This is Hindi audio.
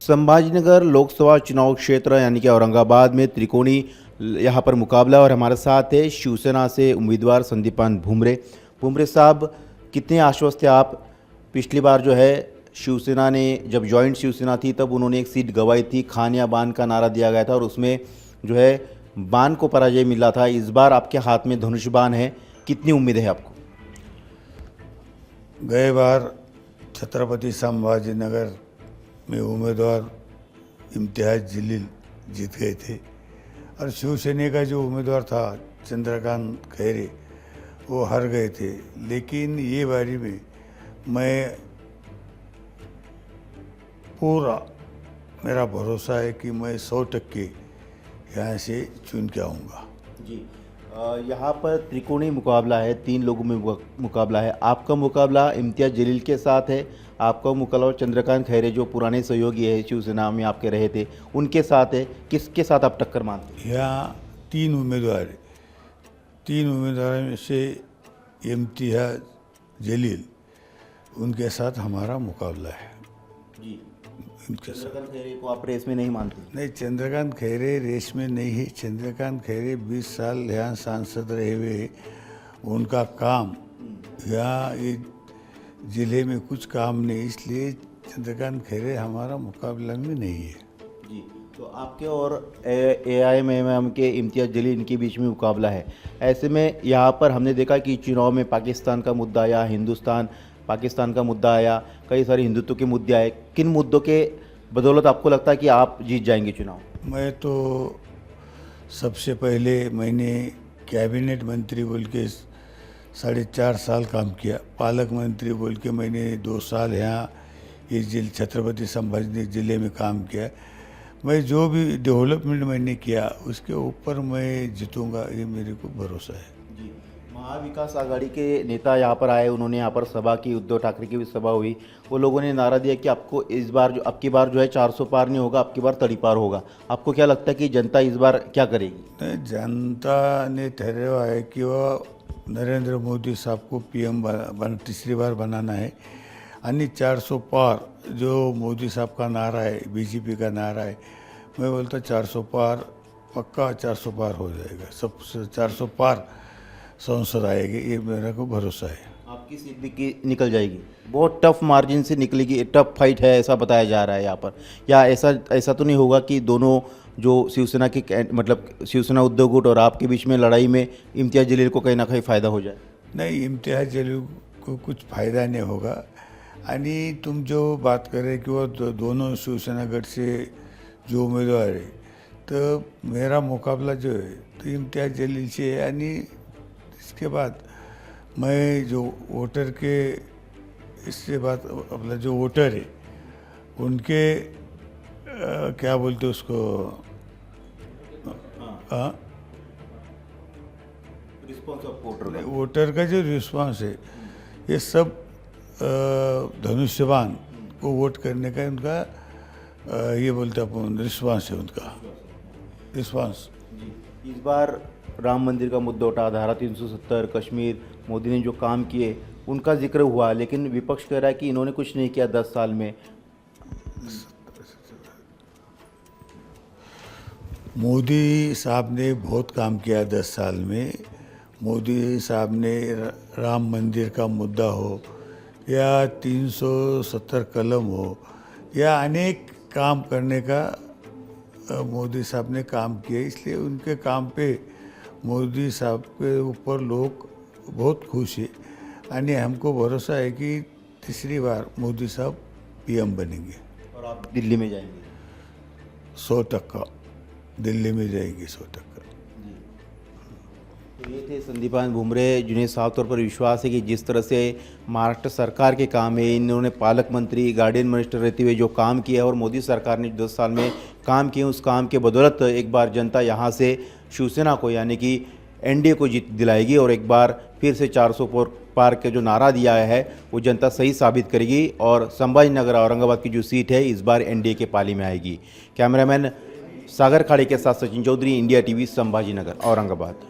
संभाजीनगर लोकसभा चुनाव क्षेत्र यानी कि औरंगाबाद में त्रिकोणी यहाँ पर मुकाबला और हमारे साथ है शिवसेना से उम्मीदवार संदीपान भुमरे। भुमरे साहब, कितने आश्वस्त थे आप? पिछली बार जो है शिवसेना ने जब जॉइंट शिवसेना थी तब उन्होंने एक सीट गंवाई थी, खान या बान का नारा दिया गया था और उसमें जो है बान को पराजय मिला था। इस बार आपके हाथ में धनुष बान है, कितनी उम्मीद है आपको? गए बार छत्रपति संभाजीनगर में उम्मीदवार इम्तियाज जलील जीत गए थे और शिवसेना का जो उम्मीदवार था चंद्रकांत खैरे वो हार गए थे। लेकिन ये बारी में मैं पूरा मेरा भरोसा है कि मैं 100% यहाँ से चुन के आऊँगा। जी, यहाँ पर त्रिकोणीय मुकाबला है, 3 लोगों में मुकाबला है। आपका मुकाबला इम्तियाज जलील के साथ है, आपका मुकाबला चंद्रकांत खैरे जो पुराने सहयोगी है शिवसेना में आपके रहे थे उनके साथ है। किसके साथ आप टक्कर मानते हैं? यहाँ 3 उम्मीदवार है, 3 उम्मीदवारों में से इम्तियाज जलील उनके साथ हमारा मुकाबला है। जी, उनके साथ चंद्रकांत खैरे को आप रेस में नहीं मानते? नहीं, चंद्रकांत खैरे रेस में नहीं है। चंद्रकांत खैरे 20 साल यहाँ सांसद रहे हुए, उनका काम यहाँ ये जिले में कुछ काम नहीं, इसलिए चंद्रकांत खैरे हमारा मुकाबला में नहीं है। जी, तो आपके और AIMIM के इम्तियाज जलील इनके बीच में मुकाबला है। ऐसे में यहाँ पर हमने देखा कि चुनाव में पाकिस्तान का मुद्दा आया, हिंदुस्तान पाकिस्तान का मुद्दा आया, कई सारे हिंदुत्व के मुद्दे आए। किन मुद्दों के बदौलत आपको लगता है कि आप जीत जाएंगे चुनाव? मैं तो सबसे पहले मैंने कैबिनेट मंत्री बोल के 4.5 साल काम किया, पालक मंत्री बोल के मैंने 2 साल यहाँ इस जिले छत्रपति संभाजी जिले में काम किया। मैं जो भी डेवलपमेंट मैंने किया उसके ऊपर मैं जीतूंगा, ये मेरे को भरोसा है। जी, महाविकास आघाड़ी के नेता यहाँ पर आए, उन्होंने यहाँ पर सभा की, उद्धव ठाकरे की भी सभा हुई। वो लोगों ने नारा दिया कि आपको इस बार जो अब की बार जो है 400 पार नहीं होगा, अब की बार तड़ीपार होगा। आपको क्या लगता है कि जनता इस बार क्या करेगी? जनता ने ठहराया है कि वह नरेंद्र मोदी साहब को PM तीसरी बार बनाना है आणि 400 पार जो मोदी साहब का नारा है, BJP का नारा है, मैं बोलता 400 पार पक्का 400 पार हो जाएगा, सब 400 पार संसद आएगी, ये मेरा को भरोसा है। आपकी सीट भी निकल जाएगी, बहुत टफ मार्जिन से निकलेगी, टफ फाइट है ऐसा बताया जा रहा है यहाँ पर। या ऐसा तो नहीं होगा कि दोनों जो शिवसेना के मतलब शिवसेना उद्योग गुट और आपके बीच में लड़ाई में इम्तियाज जलील को कहीं ना कहीं फ़ायदा हो जाए? नहीं, इम्तियाज जलील को कुछ फ़ायदा नहीं होगा। आणि तुम जो बात कर रहे कि वो दोनों शिवसेना गठ से जो उम्मीदवार है, तो मेरा मुकाबला जो है तो इम्तियाज जलील से है। आणि इसके बाद मैं जो वोटर के इससे बात अपना जो वोटर है उनके क्या बोलते उसको, हाँ, रिस्पॉन्स ऑफ वोटर, वोटर का जो रिस्पांस है, ये सब धनुष्यबान को वोट करने का उनका ये बोलते अपन रिस्पांस है, उनका रिस्पांस। इस बार राम मंदिर का मुद्दा उठा, धारा 370, कश्मीर, मोदी ने जो काम किए उनका जिक्र हुआ, लेकिन विपक्ष कह रहा है कि इन्होंने कुछ नहीं किया 10 साल में। मोदी साहब ने बहुत काम किया 10 साल में। मोदी साहब ने राम मंदिर का मुद्दा हो या 370 कलम हो या अनेक काम करने का मोदी साहब ने काम किया, इसलिए उनके काम पे मोदी साहब के ऊपर लोग बहुत खुश है। आणि हमको भरोसा है कि तीसरी बार मोदी साहब PM बनेंगे और आप दिल्ली में जाएंगे? 100% दिल्ली में जाएगी, 100%। तो ये थे संदीपान भुमरे, जिन्हें साफ तौर पर विश्वास है कि जिस तरह से महाराष्ट्र सरकार के काम है, इन्होंने पालक मंत्री, गार्डियन मिनिस्टर रहते हुए जो काम किया और मोदी सरकार ने 10 साल में काम किए, उस काम के बदौलत एक बार जनता यहाँ से शिवसेना को यानी कि NDA को जीत दिलाएगी और एक बार फिर से 400 पार के जो नारा दिया है वो जनता सही साबित करेगी और संभाजीनगर औरंगाबाद की जो सीट है इस बार NDA के पाली में आएगी। कैमरामैन सागर खाड़ी के साथ सचिन चौधरी, इंडिया TV, संभाजीनगर, औरंगाबाद।